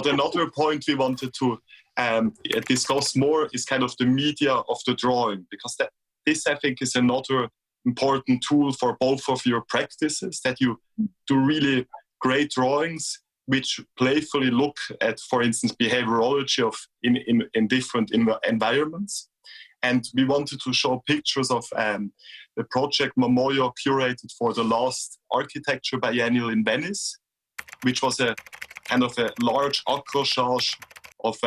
another point we wanted to discuss more is kind of the media of the drawing, because this I think is another important tool for both of your practices, that you do really great drawings which playfully look at, for instance, behaviorology in different environments. And we wanted to show pictures of the project Momoyo curated for the last architecture biennial in Venice, which was a kind of a large accrochage of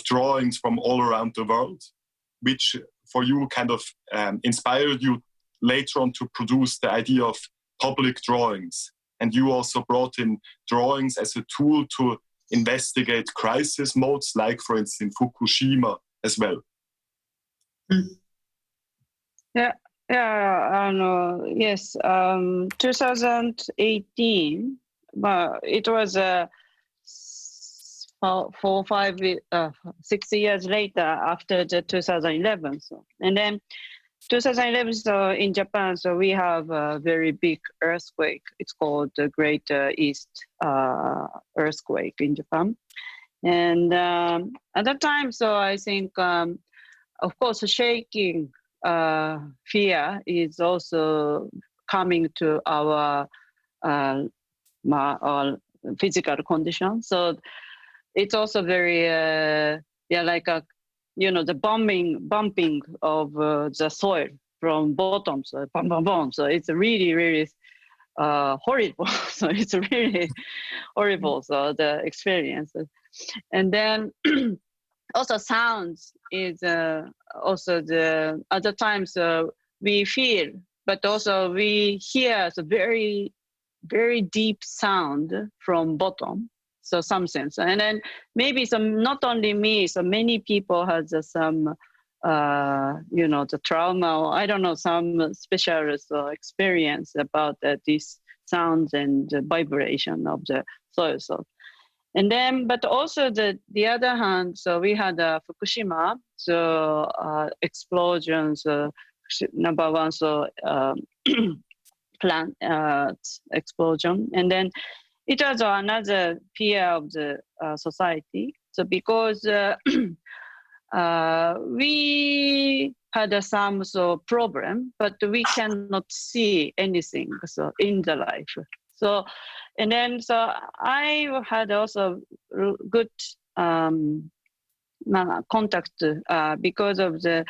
drawings from all around the world, which for you kind of inspired you later on to produce the idea of public drawings. And you also brought in drawings as a tool to investigate crisis modes, like, for instance, in Fukushima as well. Yeah, yes, 2018, but it was 6 years later after the 2011. So, and then 2011, so in Japan, so we have a very big earthquake. It's called the Great East earthquake in Japan. And at that time, so I think, of course, shaking fear is also coming to our physical condition. So it's also very, like a, the bumping of the soil from bottom, so bum, bum, bum. So it's really, really horrible. So it's really horrible, so the experience. And then also sounds is also the other times we feel, but also we hear the very, very deep sound from bottom. So some sense, and then maybe some, not only me, so many people has some, the trauma, or I don't know, some special experience about these sounds and the vibration of the soil. So, and then, but also the other hand, so we had Fukushima, so explosions, number one, so plant explosion, and then it was another fear of the society. So because we had some problem, but we cannot see anything so in the life. So, and then so I had also good contact because of the.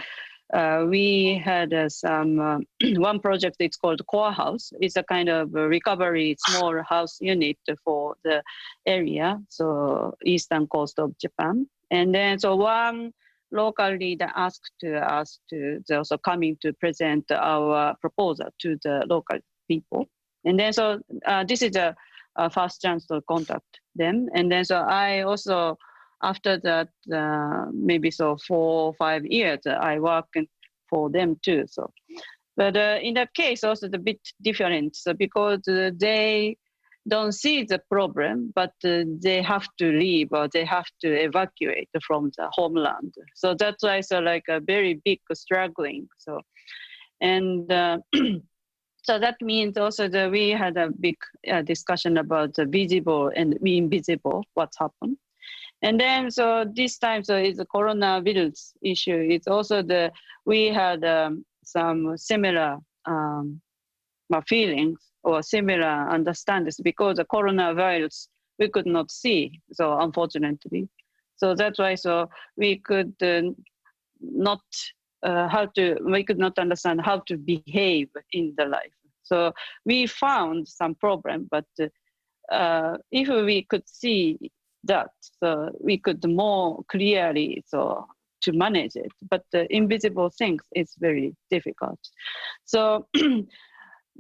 We had some one project. It's called Core House. It's a kind of a recovery small house unit for the area, so eastern coast of Japan. And then so one local leader asked us to also coming to present our proposal to the local people. And then so this is a first chance to contact them. And then so I also. After that, maybe so 4 or 5 years, I worked for them too. So, but in that case, also a bit different. So because they don't see the problem, but they have to leave or they have to evacuate from the homeland. So that's why it's like a very big struggling. So, and so that means also that we had a big discussion about the visible and invisible, what's happened. And then, so this time, so it's a coronavirus issue. It's also we had some similar feelings or similar understandings because the coronavirus we could not see. So unfortunately, so that's why. So we could not we could not understand how to behave in the life. So we found some problem, but if we could see that, so we could more clearly to manage it, but the invisible things is very difficult. So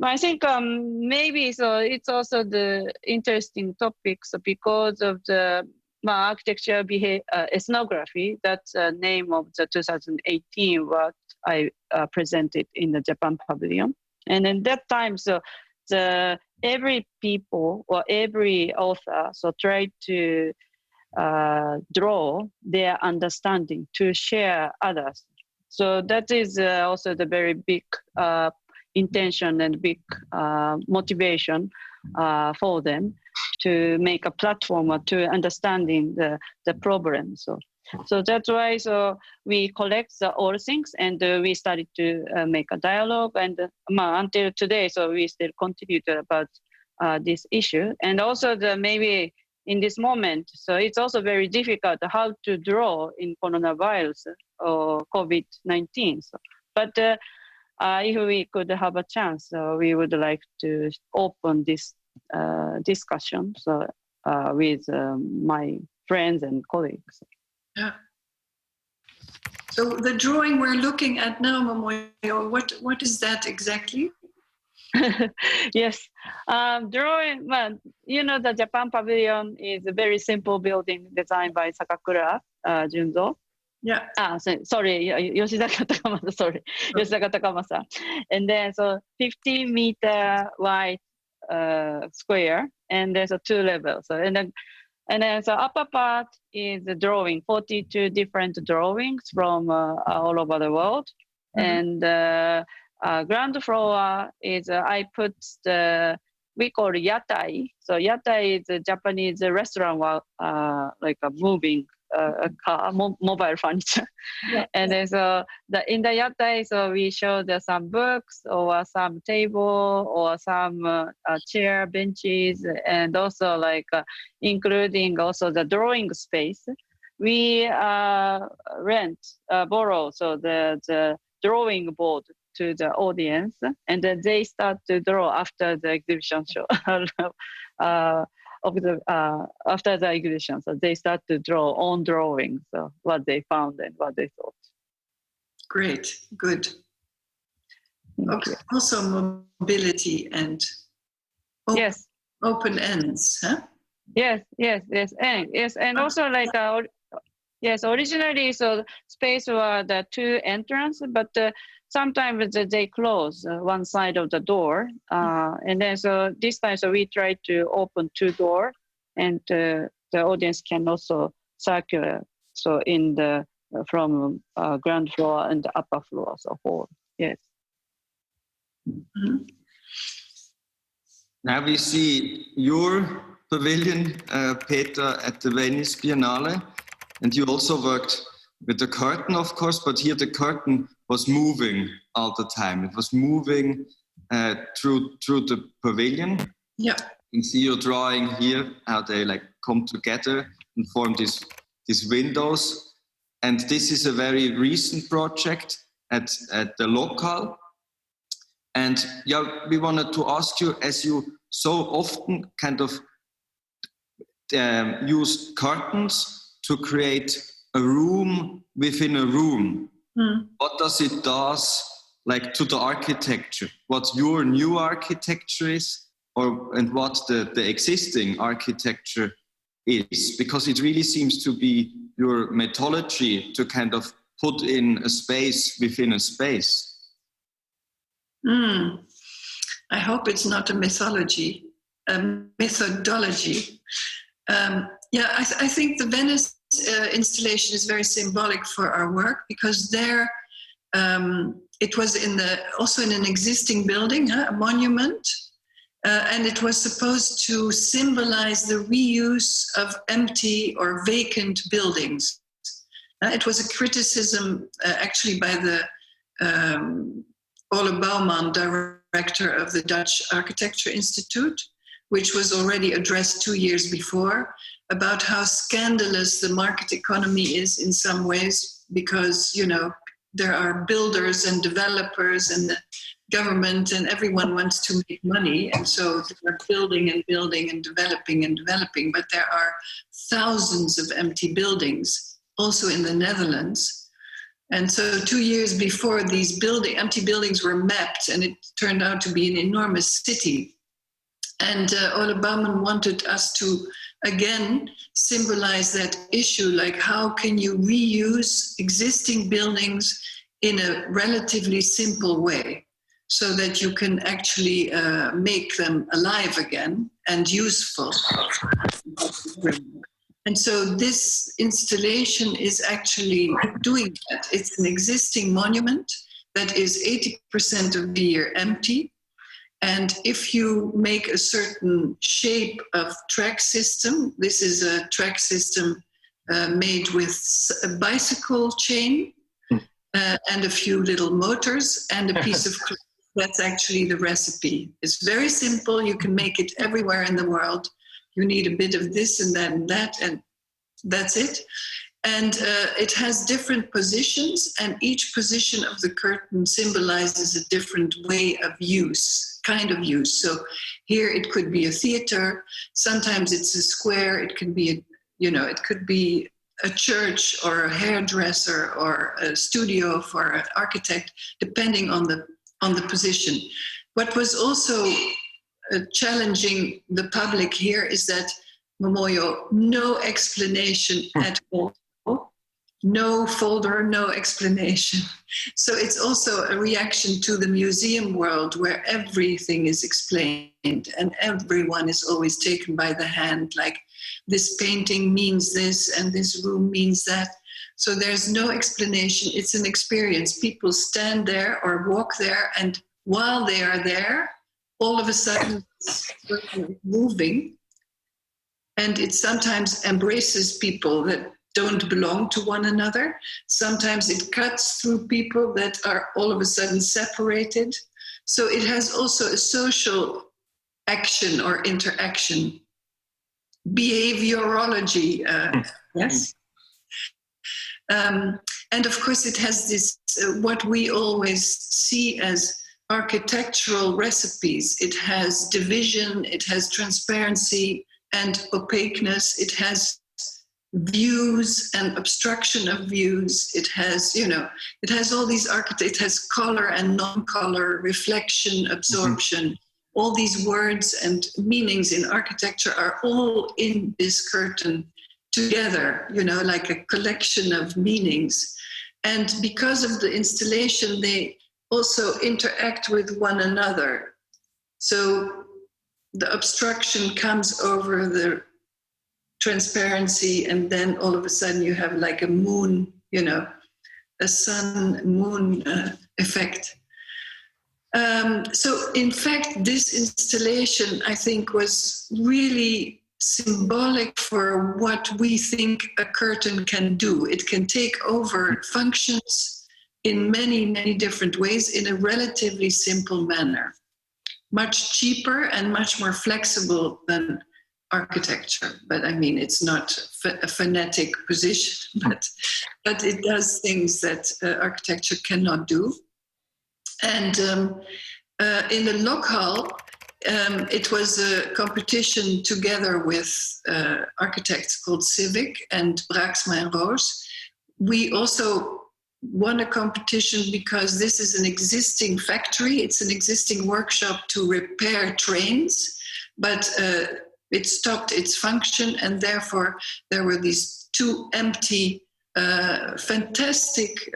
I think maybe so it's also the interesting topics because of the architecture ethnography. That's the name of the 2018 what I presented in the Japan Pavilion. And in that time, so every people or every author tried to draw their understanding to share others. So that is also the very big intention and big motivation for them to make a platform to understanding the problem. So that's why we collect all things, and we started to make a dialogue, and until today, so we still continue to about this issue. And also maybe in this moment, so it's also very difficult how to draw in coronavirus or COVID-19. But if we could have a chance, we would like to open this discussion with my friends and colleagues. Yeah. So the drawing we're looking at now, Momoyo, what is that exactly? Yes, drawing. Well, the Japan Pavilion is a very simple building designed by Sakakura Junzo. Yeah. Sorry, Yoshidaka Takamasa. Sorry, Yoshidaka Takamasa. And then 50-meter wide square, and there's 2 levels. And then the upper part is the drawing, 42 different drawings from all over the world. Mm-hmm. And ground floor is, I put we call it yatai. So yatai is a Japanese restaurant, like a moving car, mobile furniture. Yeah. And then in the yatai, so we show some books or some table or some chair, benches, and also including also the drawing space. We borrow the drawing board to the audience, and then they start to draw after the exhibition show. After the exhibition, so they start to draw on drawings, what they found and what they thought. Great, good. Okay. Also mobility and open ends, huh? Yes, and also originally space were the 2 entrance, but sometimes they close one side of the door, and then this time we try to open 2 doors, and the audience can also circulate. So in the from ground floor and the upper floor, hall. Yes. Mm-hmm. Now we see your pavilion, Petra, at the Venice Biennale, and you also worked with the curtain, of course, but here the curtain was moving all the time. It was moving through the pavilion. Yeah. You can see your drawing here, how they come together and form these windows. And this is a very recent project at the local. And we wanted to ask you, as you so often kind of use curtains to create a room within a room. What does it do to the architecture? What your new architecture is, and what the existing architecture is? Because it really seems to be your methodology to kind of put in a space within a space. I hope it's not a mythology, a methodology. I think the Venice installation is very symbolic for our work, because there it was also in an existing building, a monument, and it was supposed to symbolize the reuse of empty or vacant buildings. It was a criticism actually by the Ole Bouwman, director of the Dutch Architecture Institute, which was already addressed 2 years before, about how scandalous the market economy is in some ways, because, there are builders and developers and the government, and everyone wants to make money. And so they're building and building and developing, but there are thousands of empty buildings, also in the Netherlands. And so 2 years before, these empty buildings were mapped, and it turned out to be an enormous city. And Ole Bouwman wanted us to, again, symbolize that issue, how can you reuse existing buildings in a relatively simple way so that you can actually make them alive again and useful. And so this installation is actually doing that. It's an existing monument that is 80% of the year empty. And if you make a certain shape of track system, this is a track system made with a bicycle chain and a few little motors and a piece of cloth. That's actually the recipe. It's very simple. You can make it everywhere in the world. You need a bit of this and that, and that's it. And it has different positions, and each position of the curtain symbolizes a different way of use, kind of use. So here it could be a theater. Sometimes it's a square. It can be, it could be a church or a hairdresser or a studio for an architect, depending on the position. What was also challenging the public here is that Momoyo, no explanation at all. No folder, no explanation. So it's also a reaction to the museum world where everything is explained and everyone is always taken by the hand, like this painting means this and this room means that. So there's no explanation. It's an experience. People stand there or walk there, and while they are there, all of a sudden it's moving, and it sometimes embraces people that don't belong to one another. Sometimes it cuts through people that are all of a sudden separated. So it has also a social action or interaction. Behaviorology, yes. And of course it has this, what we always see as architectural recipes. It has division, it has transparency and opaqueness, it has views and obstruction of views. It has, it has all these it has color and non-color, reflection, absorption. All these words and meanings in architecture are all in this curtain together, like a collection of meanings. And because of the installation, they also interact with one another. So the obstruction comes over the transparency, and then all of a sudden you have like a moon, a sun-moon effect. So in fact, this installation, I think, was really symbolic for what we think a curtain can do. It can take over functions in many, many different ways in a relatively simple manner. Much cheaper and much more flexible than architecture, but I mean, it's not a phonetic position, but it does things that architecture cannot do. And in the Lokhal, it was a competition together with architects called Civic and Braaksma and Roos. We also won a competition because this is an existing factory. It's an existing workshop to repair trains, but it stopped its function, and therefore there were these two empty, fantastic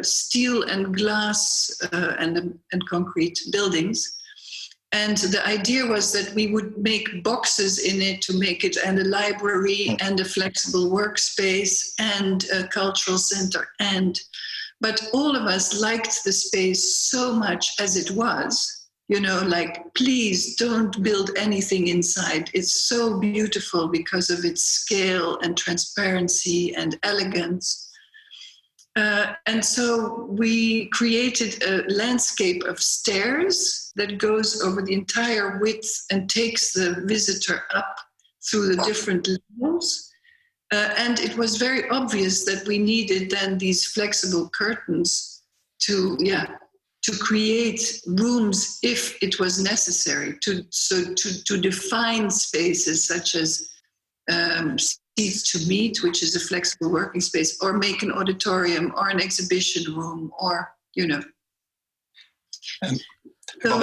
steel and glass and concrete buildings. And the idea was that we would make boxes in it to make it and a library and a flexible workspace and a cultural center. But all of us liked the space so much as it was. Like, please don't build anything inside. It's so beautiful because of its scale and transparency and elegance. And so we created a landscape of stairs that goes over the entire width and takes the visitor up through the different levels. And it was very obvious that we needed then these flexible curtains to create rooms if it was necessary, to define spaces such as seats to meet, which is a flexible working space, or make an auditorium or an exhibition room, or But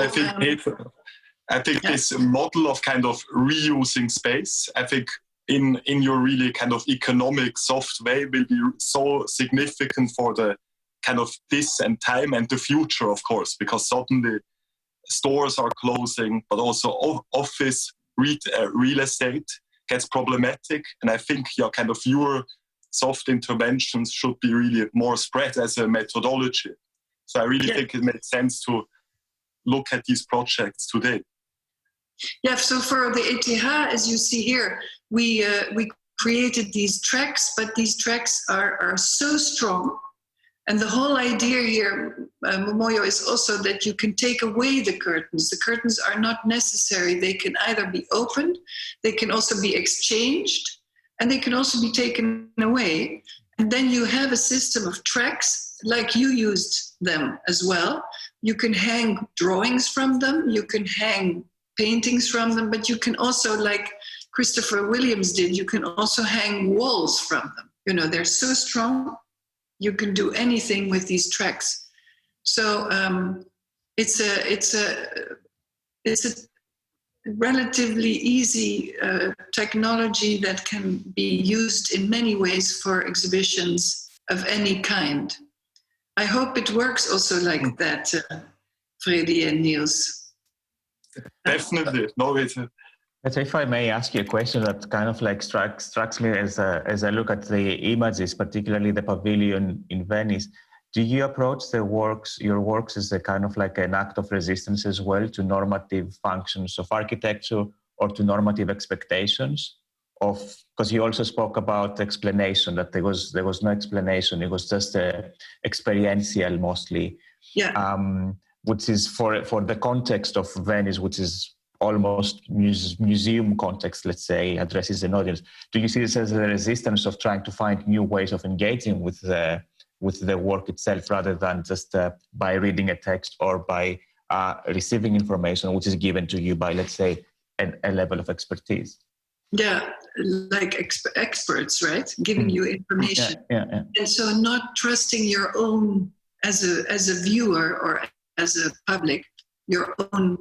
I think this model of kind of reusing space, I think in your really kind of economic soft way will be so significant for the kind of this and time and the future, of course, because suddenly stores are closing, but also office real estate gets problematic. And I think your soft interventions should be really more spread as a methodology. So I really think it makes sense to look at these projects today? Yeah, so for the ETH, as you see here, we created these tracks, but these tracks are so strong. And the whole idea here, Momoyo, is also that you can take away the curtains. The curtains are not necessary. They can either be opened, they can also be exchanged, and they can also be taken away. And then you have a system of tracks, like you used them as well. You can hang drawings from them, you can hang paintings from them, but you can also, like Christopher Williams did, you can also hang walls from them. You know, they're so strong, you can do anything with these tracks. So it's a relatively easy technology that can be used in many ways for exhibitions of any kind. I hope it works also like that, Freddy and Niels. Definitely. No, But if I may ask you a question that kind of like strikes me as I look at the images, particularly the pavilion in Venice, do you approach your works as a kind of like an act of resistance as well to normative functions of architecture or to normative expectations of, because you also spoke about explanation, that there was no explanation, it was just experiential mostly. Yeah. Which is for the context of Venice, which is almost museum context, let's say, addresses an audience. Do you see this as a resistance of trying to find new ways of engaging with the work itself, rather than just by reading a text or by receiving information which is given to you by, let's say, a level of expertise? Yeah, like experts, right? Giving you information. Yeah. And so not trusting your own, as a viewer or as a public, your own.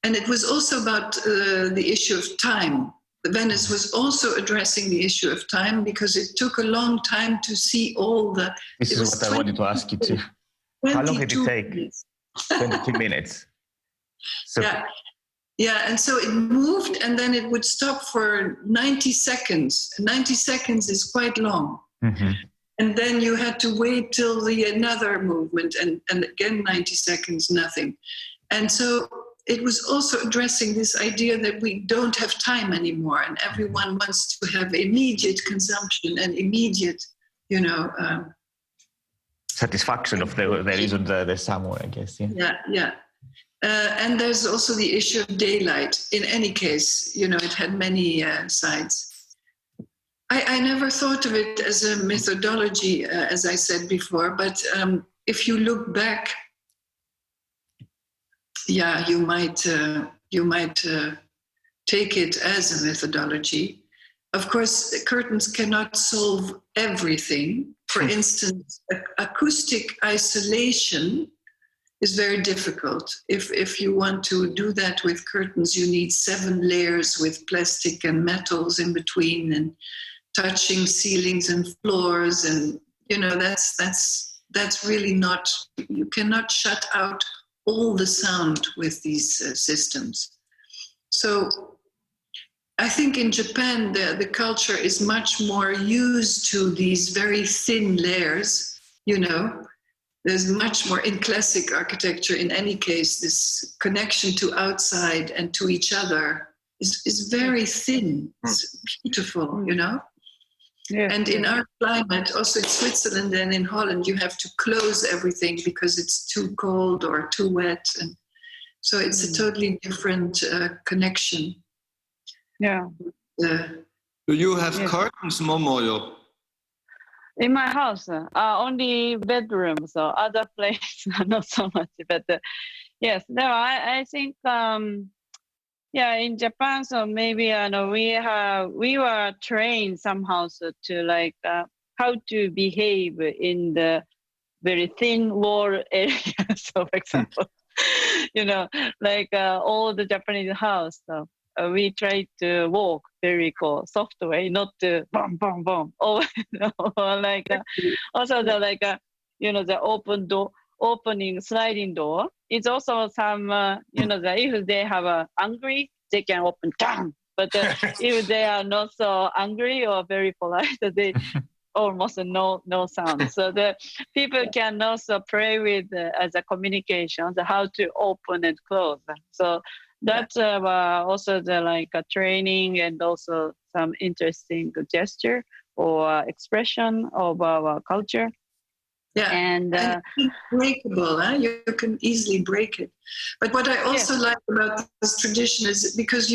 And it was also about the issue of time. Venice was also addressing the issue of time, because it took a long time to see all the... This is what I wanted to ask you too. How long did it take? 22 minutes. So, yeah, and so it moved, and then it would stop for 90 seconds. 90 seconds is quite long. Mm-hmm. And then you had to wait till another movement, and again 90 seconds, nothing. And so it was also addressing this idea that we don't have time anymore, and everyone wants to have immediate consumption and immediate, satisfaction of the reason the somewhere, I guess. Yeah. And there's also the issue of daylight. In any case, it had many sides. I never thought of it as a methodology, as I said before, but if you look back, you might take it as a methodology. Of course, curtains cannot solve everything. For instance, acoustic isolation is very difficult. If you want to do that with curtains, you need 7 layers with plastic and metals in between, and touching ceilings and floors, and that's really not. You cannot shut out all the sound with these systems. So I think in Japan the culture is much more used to these very thin layers. There's much more in classic architecture. In any case, this connection to outside and to each other is very thin. It's beautiful, Yeah. And in our climate, also in Switzerland and in Holland, you have to close everything because it's too cold or too wet. And so it's a totally different connection. Yeah. Do you have curtains, Momoyo? In my house, only bedrooms, so other places not so much. But yes, no, I think in Japan, so maybe we were trained somehow to like how to behave in the very thin wall area. So, for example, like all the Japanese house. So, we try to walk very soft way, not to boom, boom, boom. Or like also the the opening sliding door. It's also some if they have angry, they can open down. But if they are not so angry or very polite, they almost no sound. So the people can also play with as a communication, how to open and close. So that's also the like a training and also some interesting gesture or expression of our culture. Yeah, and it's breakable. You can easily break it. But what I also like about this tradition is because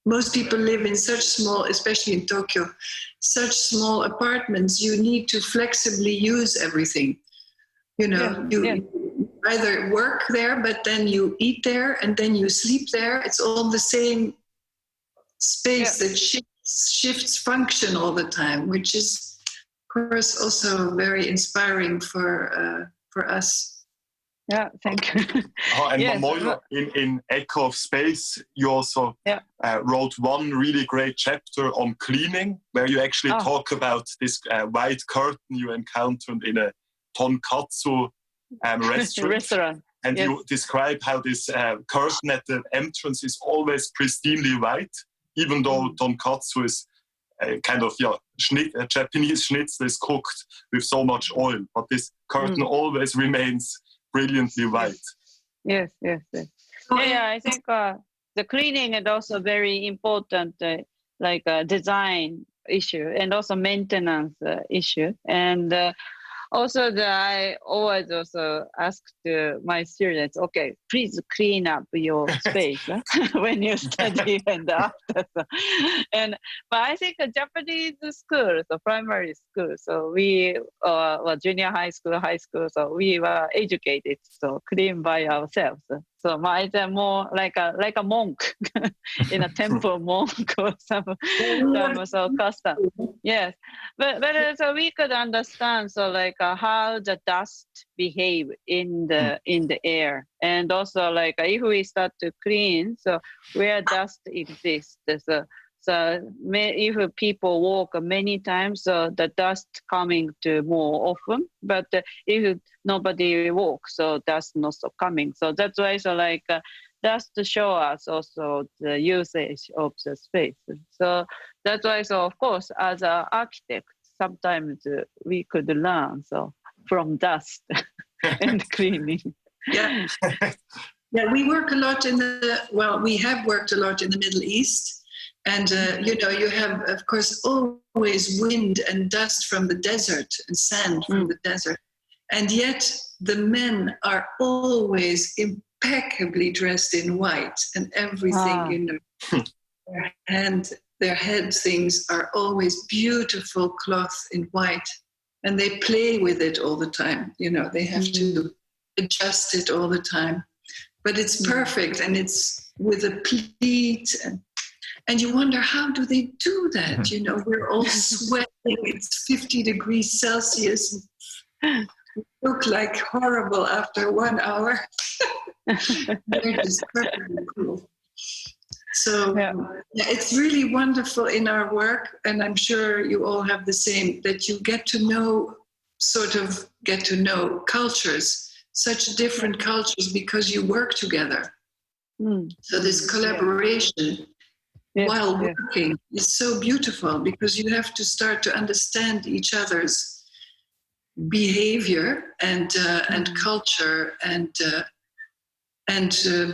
most people live in such small, especially in Tokyo, such small apartments. You need to flexibly use everything. You either work there, but then you eat there, and then you sleep there. It's all the same space that shifts function all the time, which is, of course, also very inspiring for us. Yeah, thank you. And Momoyo, in Echo of Space, you also wrote one really great chapter on cleaning, where you actually talk about this white curtain you encountered in a tonkatsu restaurant. And you describe how this curtain at the entrance is always pristinely white, even though tonkatsu is kind of Japanese schnitzel is cooked with so much oil, but this curtain always remains brilliantly white. Yes. I think the cleaning is also very important, like a design issue and also maintenance issue. And also, I always also ask my students, okay, please clean up your space when you study and after. But I think Japanese schools, so primary school, so we junior high school, so we were educated, so clean by ourselves. So it's more like a monk in a temple monk or some so custom. Yes, but so we could understand like how the dust behave in the air, and also like if we start to clean, so where dust exists. So if people walk many times, so the dust coming to more often. But if nobody walks, so dust not so coming. So that's why so like dust show us also the usage of the space. So that's why so of course as an architect sometimes we could learn from dust and cleaning. Yeah, we work a lot we have worked a lot in the Middle East. And, you have, of course, always wind and dust from the desert and sand from the desert. And yet the men are always impeccably dressed in white, and everything, their head things are always beautiful cloth in white. And they play with it all the time. They have to adjust it all the time. But it's perfect, and it's with a pleat and you wonder, how do they do that? We're all sweating. It's 50 degrees Celsius. We look like horrible after 1 hour. They're just perfectly cool. So it's really wonderful in our work, and I'm sure you all have the same, that you get to know cultures, such different cultures, because you work together. So this collaboration while working is so beautiful, because you have to start to understand each other's behavior and culture and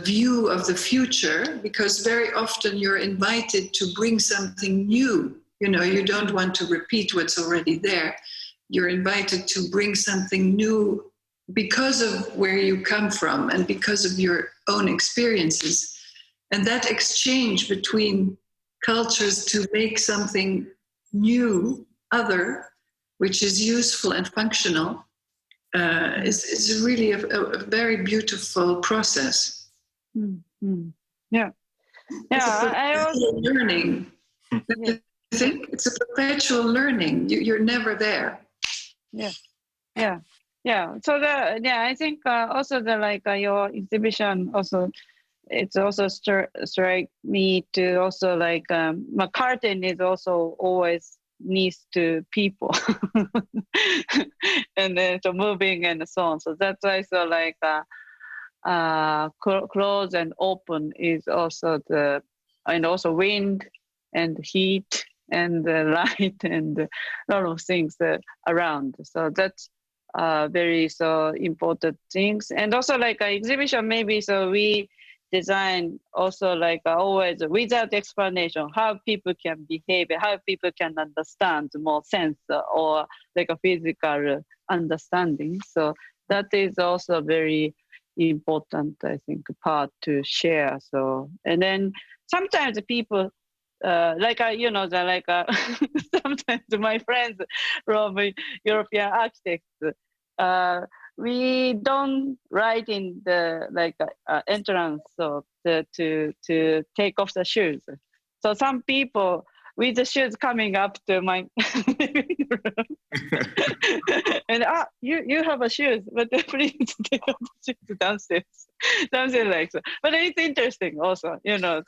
view of the future, because very often you're invited to bring something new. You don't want to repeat what's already there. You're invited to bring something new because of where you come from and because of your own experiences. And that exchange between cultures to make something new, other, which is useful and functional, is really a very beautiful process. Yeah. I also learning. I think it's a perpetual learning. You're never there. Yeah. So I think also your exhibition also. It's also strike me to also like my curtain is also always needs to people and then so moving and so on. So that's why so like close and open is also and also wind and heat and light and a lot of things around. So that's very so important things. And also like an exhibition, maybe so we design also like always without explanation, how people can behave, how people can understand more sense or like a physical understanding. So that is also very important, I think, part to share. So, and then sometimes people sometimes my friends from European architects, we don't write in the entrance so to take off the shoes. So some people with the shoes coming up to my living room, and you have a shoes, but please take off the shoes downstairs, something like that. But it's interesting also, So.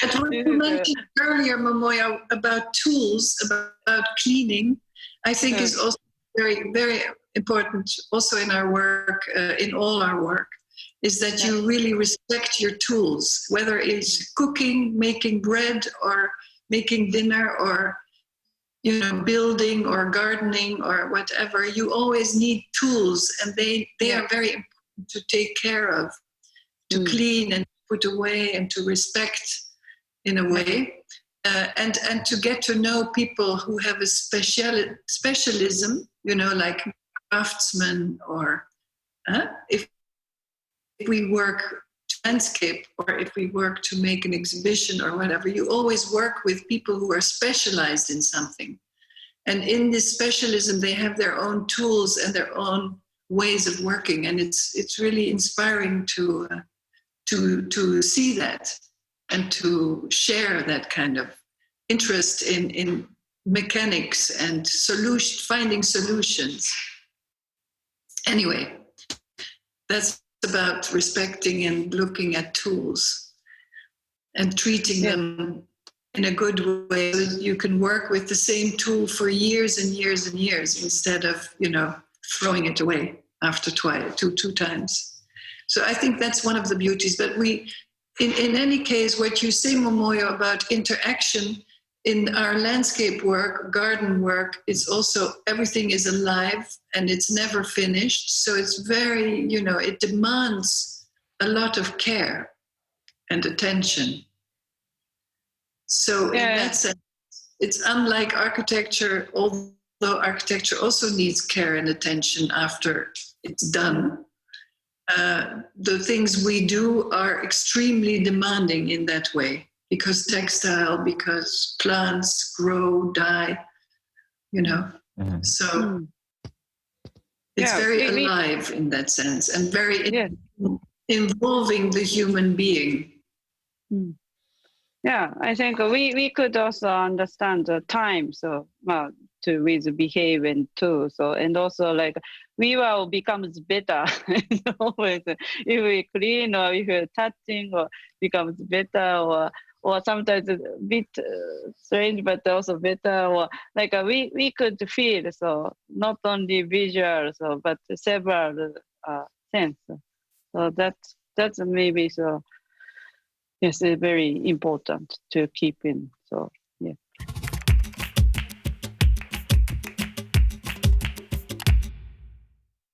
But what you mentioned earlier, Momoyo, about tools, about cleaning, I think is also very, very important also in our work, in all our work, is that you really respect your tools, whether it's cooking, making bread, or making dinner, or building or gardening or whatever. You always need tools, and they are very important to take care of, to clean and put away and to respect in a way. And to get to know people who have a specialism, like craftsmen, or if we work to landscape, or if we work to make an exhibition or whatever, you always work with people who are specialized in something. And in this specialism, they have their own tools and their own ways of working. And it's really inspiring to see that and to share that kind of interest in mechanics and finding solutions. Anyway, that's about respecting and looking at tools and treating them in a good way, so that you can work with the same tool for years and years and years, instead of throwing it away after two times. So I think that's one of the beauties. But in any case, what you say, Momoyo, about interaction in our landscape work, garden work, it's also, everything is alive and it's never finished. So it's very, it demands a lot of care and attention. So in that sense, it's unlike architecture, although architecture also needs care and attention after it's done. The things we do are extremely demanding in that way, because because plants grow, die, So it's very alive in that sense, and very involving the human being. Yeah, I think we could also understand the time, so with behaving too. So, and also like we will becomes better always if we clean, or if we're touching, or becomes better, or sometimes a bit strange, but also better, or like we could feel, so not only visual, so but several sense. So that's maybe so. Yes, it's very important to keep in. So